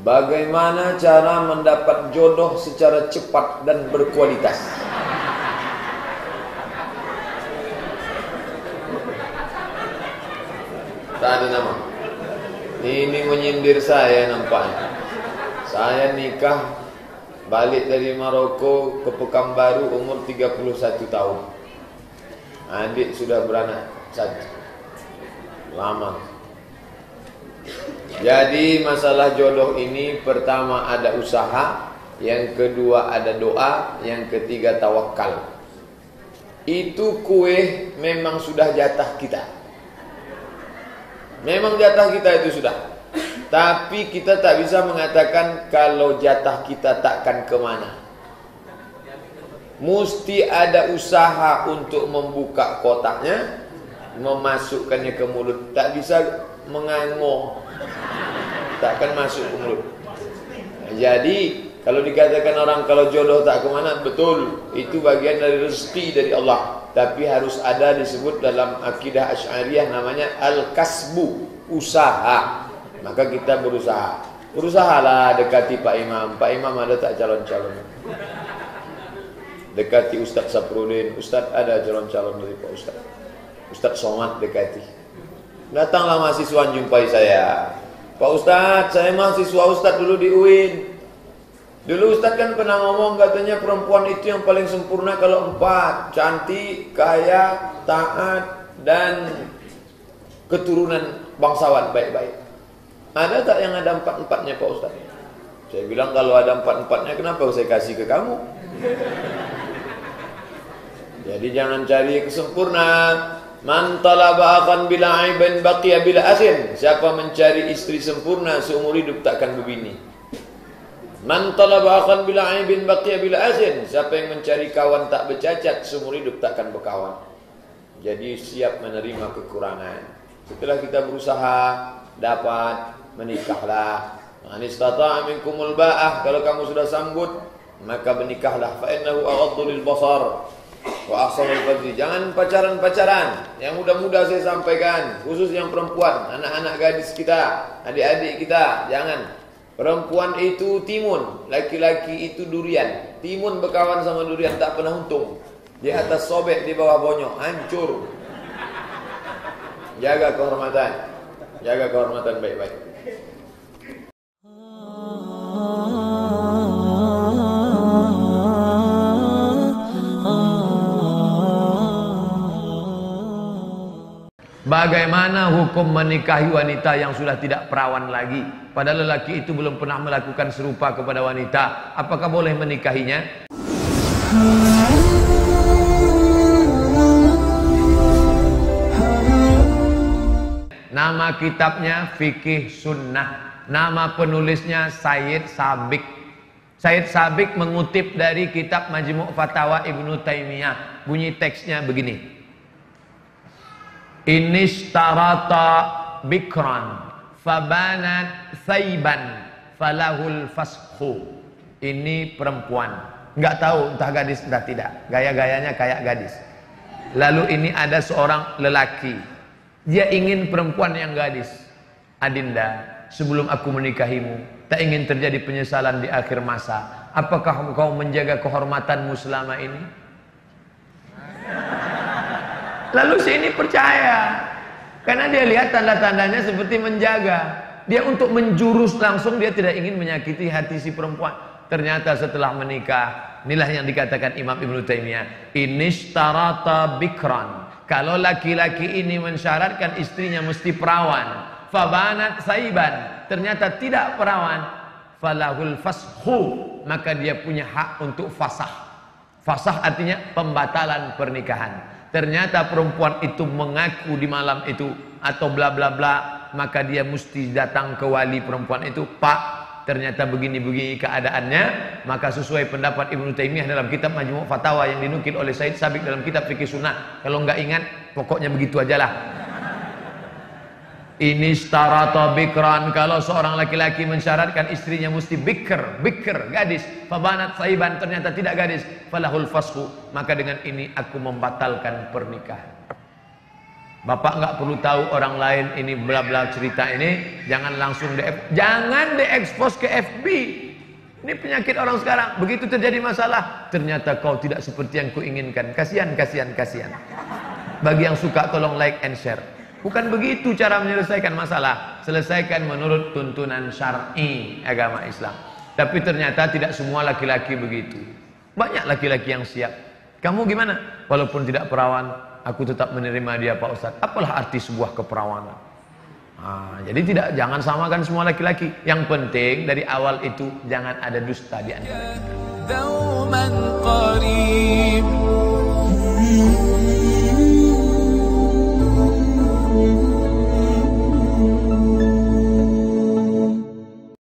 Bagaimana cara mendapat jodoh secara cepat dan berkualitas? Tak ada nama. Ini menyindir saya nampaknya. Saya nikah balik dari Maroko ke Pekanbaru umur 31 tahun. Adik sudah beranak satu. Lama. Jadi masalah jodoh ini, pertama ada usaha, yang kedua ada doa, yang ketiga tawakal. Itu kue memang sudah jatah kita. Memang jatah kita itu sudah. Tapi kita tak bisa mengatakan kalau jatah kita takkan kemana. Mesti ada usaha untuk membuka kotaknya, memasukkannya ke mulut. Tak bisa mengangoh, takkan masuk ke mulut. Jadi kalau dikatakan orang kalau jodoh tak kemana, betul, itu bagian dari rezeki dari Allah. Tapi harus ada disebut dalam akidah Asy'ariyah namanya al-kasbu, usaha. Maka kita berusaha. Berusahalah dekati Pak Imam. Pak Imam ada tak calon-calon? Dekati Ustaz Saprudin. Ustaz ada calon-calon dari Pak Ustaz. Ustaz Somad dekati. Datanglah mahasiswa jumpai saya. Pak Ustaz, saya mahasiswa Ustaz dulu di UIN. Dulu Ustaz kan pernah ngomong katanya perempuan itu yang paling sempurna kalau 4. Cantik, kaya, taat, dan keturunan bangsawan baik-baik. Ada tak yang ada 4-4-nya Pak Ustaz? Saya bilang kalau ada 4-4-nya kenapa saya kasih ke kamu? Jadi jangan cari kesempurnaan. Man talaba akan bila aiban baqiya bila asin. Siapa mencari istri sempurna seumur hidup takkan berbini. Man talaba akan bila aibin baqiya bila asin. Siapa yang mencari kawan tak bercacat seumur hidup takkan berkawan. Jadi siap menerima kekurangan. Setelah kita berusaha dapat, menikahlah. Man istata'a minkumul ba'ah. Kalau kamu sudah sanggup, maka menikahlah. Fa innahu aghaddu lil basar wa ahsanul fadli. Jangan pacaran-pacaran. Yang muda-muda saya sampaikan, khusus yang perempuan, anak-anak gadis kita, adik-adik kita, jangan. Perempuan itu timun, laki-laki itu durian. Timun berkawan sama durian tak pernah untung. Di atas sobek, di bawah bonyok, hancur. Jaga kehormatan. Jaga kehormatan baik-baik. Bagaimana hukum menikahi wanita yang sudah tidak perawan lagi, padahal lelaki itu belum pernah melakukan serupa kepada wanita? Apakah boleh menikahinya? Nama kitabnya Fikih Sunnah. Nama penulisnya Sayyid Sabiq. Sayyid Sabiq mengutip dari kitab Majmu' Fatawa Ibnu Taimiyah. Bunyi teksnya begini. Inishtarata bikran fabanat thayban falahul fashu. Ini perempuan, nggak tahu entah gadis entah tidak, gaya-gayanya kayak gadis. Lalu ini ada seorang lelaki, dia ingin perempuan yang gadis. Adinda, sebelum aku menikahimu, tak ingin terjadi penyesalan di akhir masa. Apakah engkau menjaga kehormatanmu selama ini? Lalu si ini percaya, karena dia lihat tanda-tandanya seperti menjaga. Dia untuk menjurus langsung, dia tidak ingin menyakiti hati si perempuan. Ternyata setelah menikah, inilah yang dikatakan Imam Ibnu Taimiyah, inishtarata bikran. Kalau laki-laki ini mensyaratkan istrinya mesti perawan, fabanat saiban, ternyata tidak perawan, falahul fashu, maka dia punya hak untuk fasah. Fasah artinya pembatalan pernikahan. Ternyata perempuan itu mengaku di malam itu atau bla bla bla, maka dia mesti datang ke wali perempuan itu. Pak, ternyata begini-begini keadaannya. Maka sesuai pendapat Ibnu Taimiyah dalam kitab Majmu' Fatawa yang dinukil oleh Sayyid Sabiq dalam kitab Fikih Sunnah. Kalau nggak ingat, pokoknya begitu aja lah. Inishtarata bikran, kalau seorang laki-laki mensyaratkan istrinya mesti bikr, gadis, fabanat saiban, ternyata tidak gadis, falahul fashu, maka dengan ini aku membatalkan pernikahan. Bapak nggak perlu tahu orang lain ini bla bla cerita ini, jangan langsung jangan diekspos ke FB. Ini penyakit orang sekarang. Begitu terjadi masalah, ternyata kau tidak seperti yang kuinginkan. Kasihan. Bagi yang suka tolong like and share. Bukan begitu cara menyelesaikan masalah. Selesaikan menurut tuntunan syar'i agama Islam. Tapi ternyata tidak semua laki-laki begitu. Banyak laki-laki yang siap. Kamu gimana? Walaupun tidak perawan, aku tetap menerima dia Pak Ustadz. Apalah arti sebuah keperawanan? Jadi jangan samakan semua laki-laki. Yang penting dari awal itu jangan ada dusta di antara kita.